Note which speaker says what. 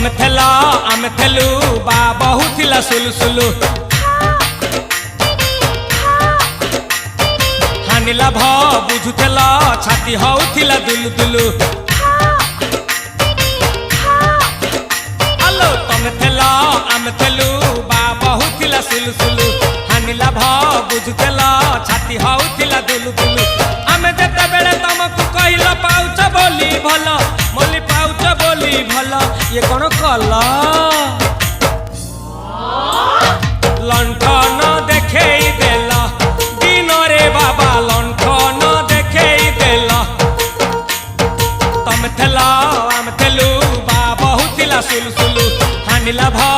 Speaker 1: तमे थेल आमे थेलु बा बहुथिला सुलुसुलु हानिला भ बुझुथेल छाती होउथिला दुलु दुलु आलो तमे थेल आमे थेलु बा बहुथिला सुलुसुलु हानिला भ बुझुथेल छाती होउथिला दुलु दुलु आमे जेते बेले तमकु कहिला पाउच बोली भल मोली पाउच बोली भल ये कोन कला लंठन देखेई देला दिन रे बाबा लंठन देखेई देला तमे थेला आमे थेलु बा बहुथिला सुलुसुलु हानिला भ